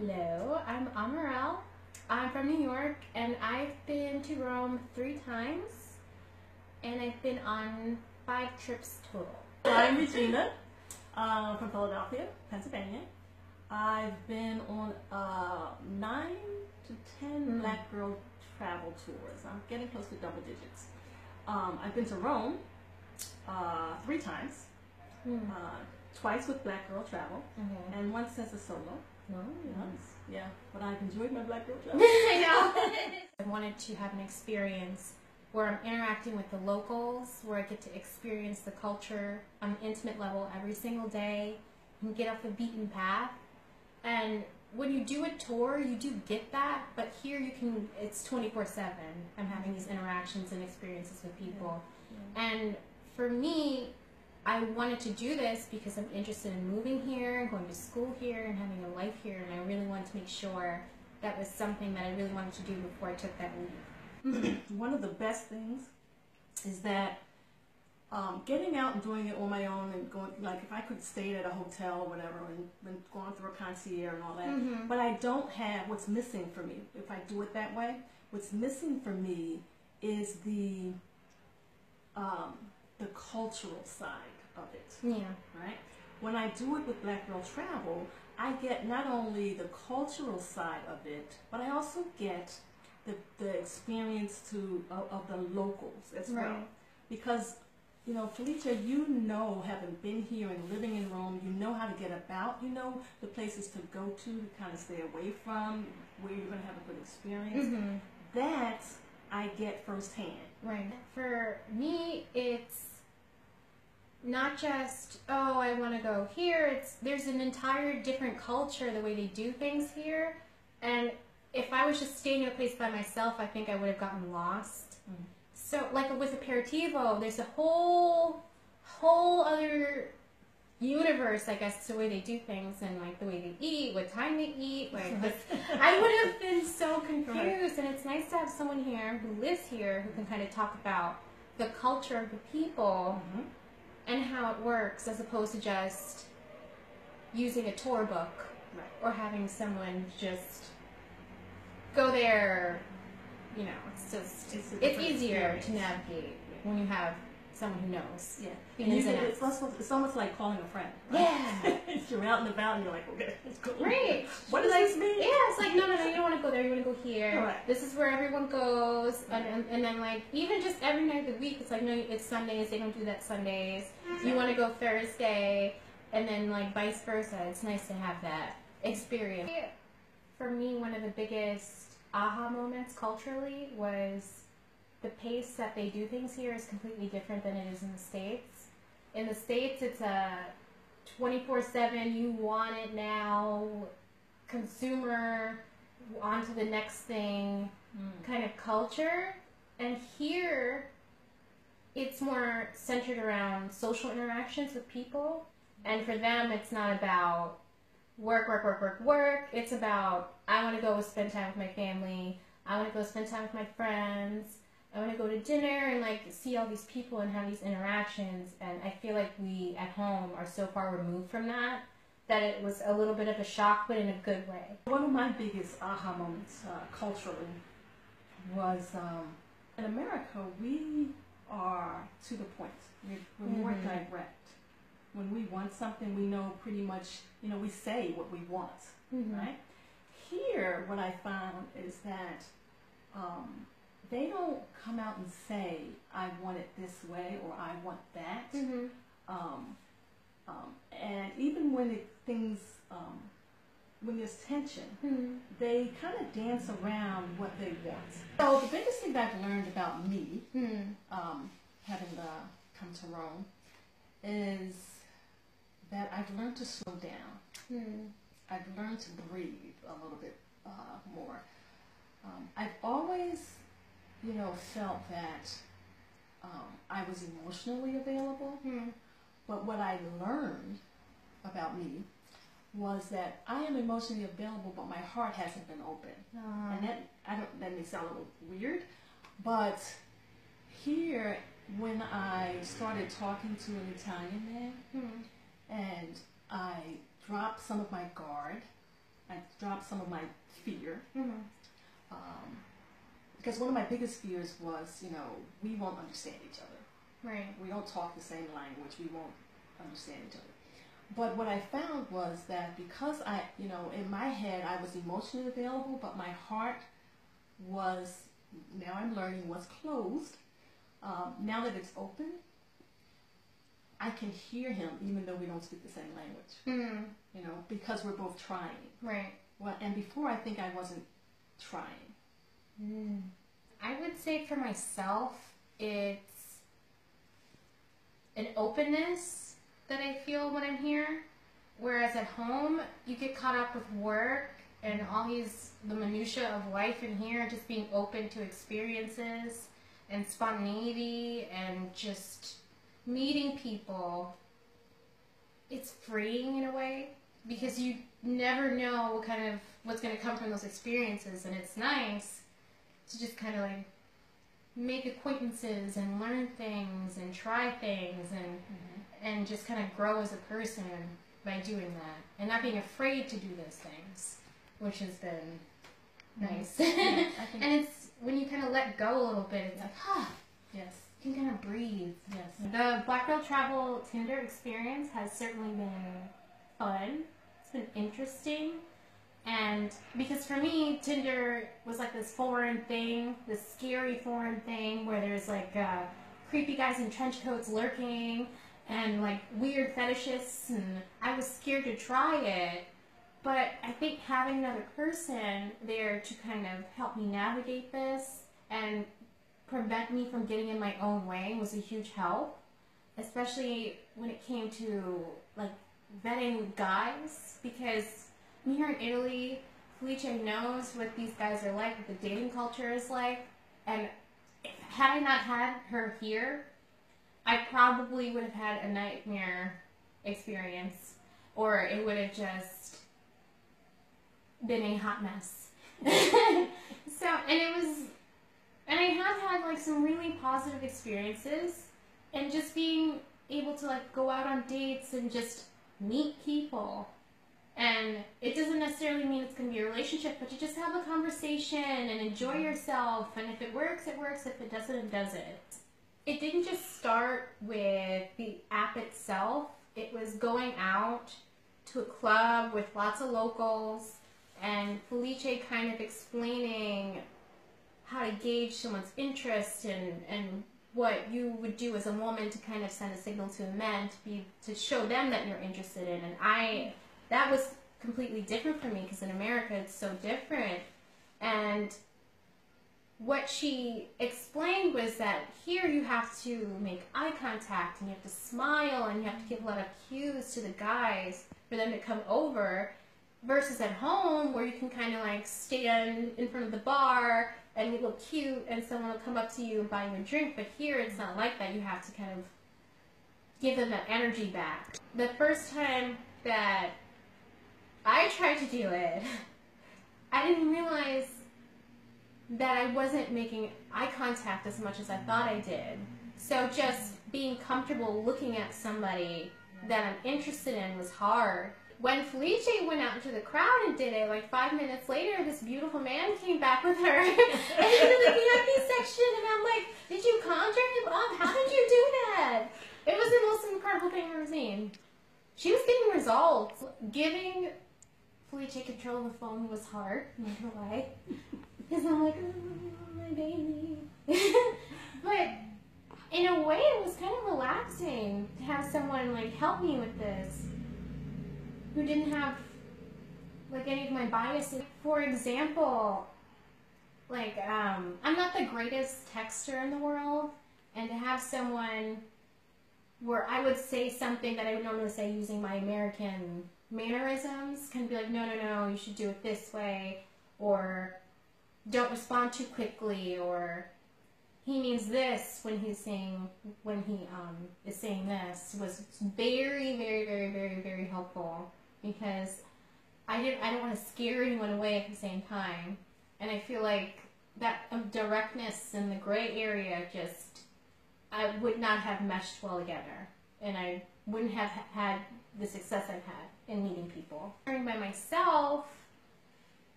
Hello, I'm Amarel. I'm from New York and I've been to Rome 3 times and I've been on 5 trips total. I'm Regina from Philadelphia, Pennsylvania. I've been on 9 to 10 Black girl travel tours. I'm getting close to double digits. I've been to Rome 3 times, twice with Black girl travel, and once as a solo. Yeah, but I've enjoyed my Black girl travel. I know. I wanted to have an experience where I'm interacting with the locals, where I get to experience the culture on an intimate level every single day and get off the beaten path. And when you do a tour, you do get that, but here you can, it's 24/7. I'm having these interactions and experiences with people. And for me, I wanted to do this because I'm interested in moving here, going to school here, and having a life here, and I really wanted to make sure that was something that I really wanted to do before I took that leap. One of the best things is that getting out and doing it on my own and going, like if I could stay at a hotel or whatever and going through a concierge and all that, but I don't have, what's missing for me, if I do it that way, what's missing for me is the cultural side of it. Right? When I do it with Black Girl Travel, I get not only the cultural side of it, but I also get the experience of the locals as well. Because, you know, Felicia, you know, having been here and living in Rome, you know how to get about, you know the places to go to kind of stay away from, where you're going to have a good experience. That I get firsthand. Right. For me, it's not just, oh, I want to go here. There's an entire different culture, the way they do things here. And if I was just staying in a place by myself, I think I would have gotten lost. So, like with aperitivo, there's a whole other universe, I guess, to the way they do things and like the way they eat, what time they eat. Like, I would have been so confused. And it's nice to have someone here who lives here who can kind of talk about the culture of the people and how it works, as opposed to just using a tour book or having someone just go there. You know, it's just, it's easier to navigate when you have someone who knows. It's almost like calling a friend. Right? You're out and about and you're like, okay, let's go. Right. What does this mean? Yeah, it's like, no, you don't want to go there, you want to go here. This is where everyone goes. And then, like, even just every night of the week, it's like, no, it's Sundays, they don't do that Sundays. You want to go Thursday, and then, like, vice versa. It's nice to have that experience. For me, one of the biggest aha moments culturally was the pace that they do things here is completely different than it is in the States. In the States, it's a 24/7, you want it now, consumer, on to the next thing kind of culture. And here, it's more centered around social interactions with people. And for them, it's not about work. It's about, I want to go spend time with my family. I want to go spend time with my friends. I want to go to dinner and like see all these people and have these interactions. And I feel like we at home are so far removed from that it was a little bit of a shock, but in a good way. One of my biggest aha moments culturally was in America, we are to the point. We're more direct. When we want something, we know pretty much, you know, we say what we want, right? Here, what I found is that they don't come out and say, I want it this way or I want that. And even when when there's tension, they kind of dance around what they want. So the biggest thing I've learned about me, having come to Rome, is that I've learned to slow down. I've learned to breathe a little bit more. I've always, you know, felt that I was emotionally available, but what I learned about me was that I am emotionally available, but my heart hasn't been open. And that may sound a little weird, but here, when I started talking to an Italian man, and I dropped some of my guard, I dropped some of my fear. Mm-hmm. Because one of my biggest fears was, we won't understand each other. Right. We don't talk the same language. We won't understand each other. But what I found was that because in my head I was emotionally available, but my heart was, now I'm learning, was closed. Now that it's open, I can hear him even though we don't speak the same language. Mm. Because we're both trying. Right. Well, and before I think I wasn't trying. Mm. I would say for myself, it's an openness that I feel when I'm here. Whereas at home, you get caught up with work and all the minutiae of life in here, just being open to experiences and spontaneity and just meeting people. It's freeing in a way because you never know what's going to come from those experiences, and it's nice to just kind of like make acquaintances and learn things and try things and just kind of grow as a person by doing that and not being afraid to do those things, which has been nice. Yeah, and it's when you kind of let go a little bit, it's like, yes, you can kind of breathe. Yes. The Black Girl Travel Tinder experience has certainly been fun. It's been interesting. And because for me, Tinder was like this foreign thing, this scary foreign thing where there's like creepy guys in trench coats lurking and like weird fetishists, and I was scared to try it. But I think having another person there to kind of help me navigate this and prevent me from getting in my own way was a huge help, especially when it came to like vetting guys, because here in Italy, Felice knows what these guys are like, what the dating culture is like, and had I not had her here, I probably would have had a nightmare experience, or it would have just been a hot mess. And I have had like some really positive experiences, and just being able to like go out on dates and just meet people. And it doesn't necessarily mean it's going to be a relationship, but you just have a conversation and enjoy yourself. And if it works, it works. If it doesn't, it doesn't. It didn't just start with the app itself. It was going out to a club with lots of locals and Felice kind of explaining how to gauge someone's interest and what you would do as a woman to kind of send a signal to a man to show them that you're interested in. And that was completely different for me because in America it's so different. And what she explained was that here you have to make eye contact and you have to smile and you have to give a lot of cues to the guys for them to come over, versus at home where you can kind of like stand in front of the bar and you look cute and someone will come up to you and buy you a drink. But here it's not like that. You have to kind of give them that energy back. The first time that I tried to do it, I didn't realize that I wasn't making eye contact as much as I thought I did. So just being comfortable looking at somebody that I'm interested in was hard. When Felice went out into the crowd and did it, like 5 minutes later, this beautiful man came back with her in the VIP section, and I'm like, did you conjure him up? How did you do that? It was the most incredible thing I've ever seen. She was getting results. Giving Felice control of the phone was hard, I'm not gonna lie. Because I'm like, oh, my baby. But in a way, it was kind of relaxing to have someone like help me with this, who didn't have like any of my biases. For example, like I'm not the greatest texter in the world, and to have someone where I would say something that I would normally say using my American mannerisms, can be like, no, you should do it this way, or don't respond too quickly, or he means this when he is saying this, was very, very, very, very, very helpful, because I don't want to scare anyone away at the same time. And I feel like that directness in the gray area I would not have meshed well together, and I wouldn't have had the success I've had in meeting people. By myself,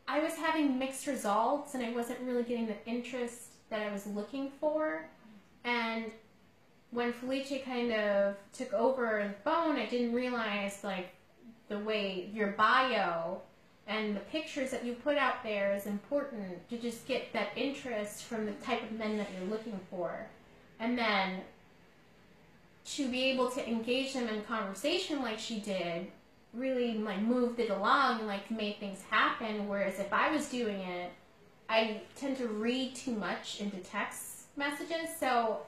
I was having mixed results and I wasn't really getting the interest that I was looking for. And when Felice kind of took over the phone, I didn't realize like the way your bio and the pictures that you put out there is important to just get that interest from the type of men that you're looking for. And then to be able to engage them in conversation like she did really like moved it along and like made things happen. Whereas if I was doing it, I tend to read too much into text messages, so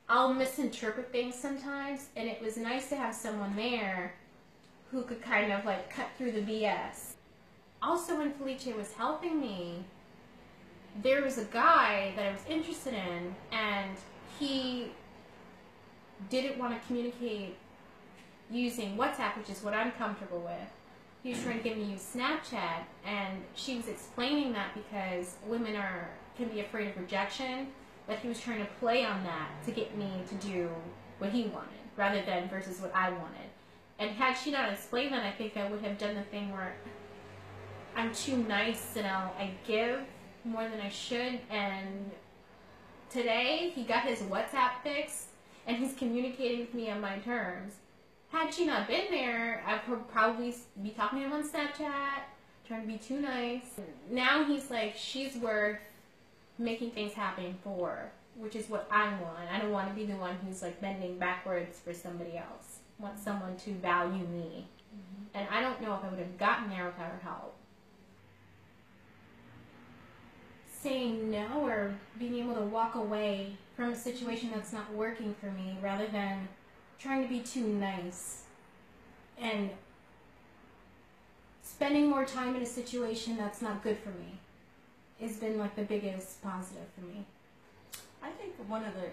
I'll misinterpret things sometimes, and it was nice to have someone there who could kind of like cut through the BS. Also, when Felice was helping me, there was a guy that I was interested in, and he didn't want to communicate using WhatsApp, which is what I'm comfortable with. He was trying to get me to use Snapchat, and she was explaining that because women can be afraid of rejection, but he was trying to play on that to get me to do what he wanted, rather than versus what I wanted. And had she not explained that, I think I would have done the thing where I'm too nice and I give more than I should. And today, he got his WhatsApp fixed, and he's communicating with me on my terms. Had she not been there, I would probably be talking to him on Snapchat, trying to be too nice. Now he's like, she's worth making things happen for, which is what I want. I don't want to be the one who's like bending backwards for somebody else. I want someone to value me. Mm-hmm. And I don't know if I would have gotten there without her help. Saying no or being able to walk away from a situation that's not working for me rather than trying to be too nice and spending more time in a situation that's not good for me has been like the biggest positive for me. I think one of the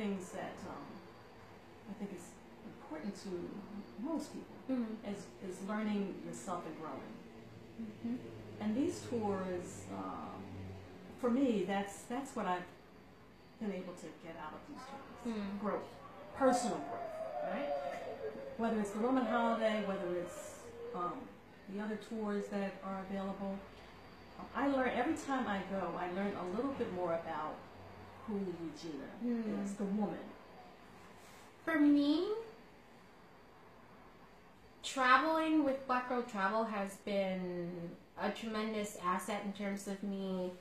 things that I think is important to most people mm-hmm. is learning yourself and growing. Mm-hmm. And these tours, for me, that's what I've been able to get out of these tours. Mm-hmm. Growth. Personal growth, right? Whether it's the Roman holiday, whether it's the other tours that are available, I learn every time I go. I learn a little bit more about who Regina is, the woman. For me, traveling with Black Girl Travel has been a tremendous asset in terms of me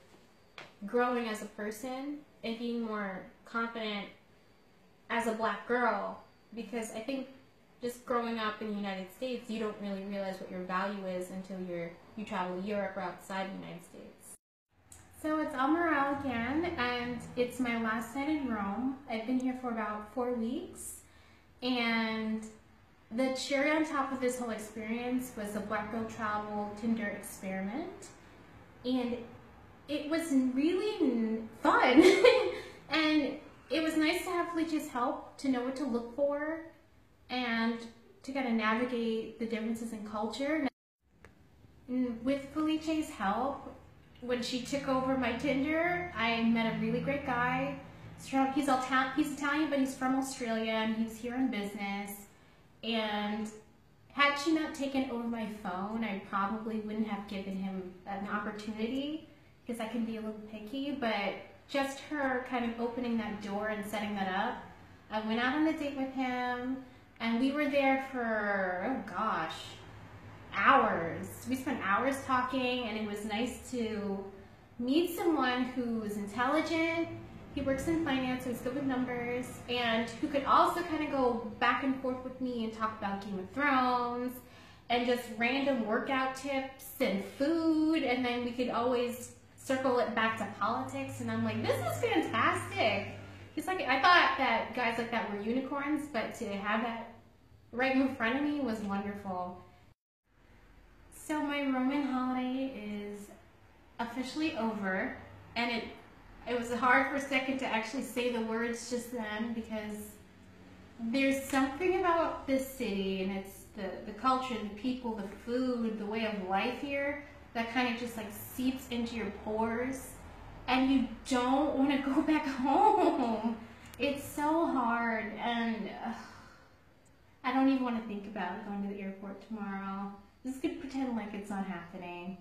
growing as a person and being more confident as a black girl, because I think just growing up in the United States, you don't really realize what your value is until you travel to Europe or outside the United States. So it's Almaral again, and it's my last night in Rome. I've been here for about 4 weeks, and the cherry on top of this whole experience was the Black Girl Travel Tinder experiment, and it was really fun. And it was nice to have Felice's help to know what to look for and to kind of navigate the differences in culture. And with Felice's help, when she took over my Tinder, I met a really great guy. He's Italian, but he's from Australia, and he's here in business. And had she not taken over my phone, I probably wouldn't have given him an opportunity, because I can be a little picky, but just her kind of opening that door and setting that up. I went out on a date with him, and we were there for, oh gosh, hours. We spent hours talking, and it was nice to meet someone who is intelligent. He works in finance, so he's good with numbers, and who could also kind of go back and forth with me and talk about Game of Thrones and just random workout tips and food, and then we could always circle it back to politics, and I'm like, this is fantastic. It's like, I thought that guys like that were unicorns, but to have that right in front of me was wonderful. So my Roman holiday is officially over, and it was hard for a second to actually say the words just then, because there's something about this city, and it's the culture, the people, the food, the way of life here that kind of just like seeps into your pores, and you don't want to go back home. It's so hard, and I don't even want to think about going to the airport tomorrow. Just could pretend like it's not happening.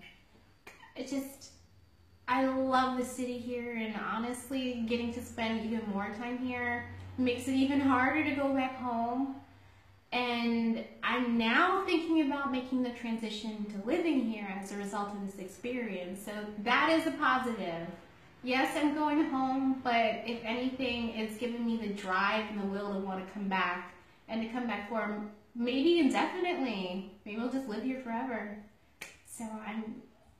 I love the city here, and honestly, getting to spend even more time here makes it even harder to go back home. And I'm now thinking about making the transition to living here as a result of this experience. So that is a positive. Yes, I'm going home, but if anything, it's given me the drive and the will to want to come back, and to come back for maybe indefinitely. Maybe I'll just live here forever. So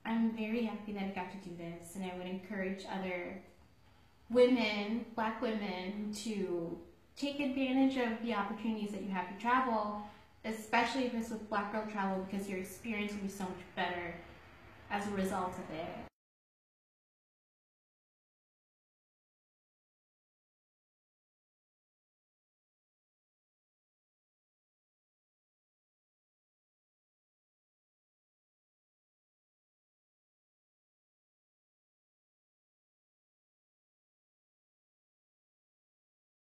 I'm very happy that I got to do this, and I would encourage other women, Black women, to take advantage of the opportunities that you have to travel, especially if it's with Black girl travel, because your experience will be so much better as a result of it.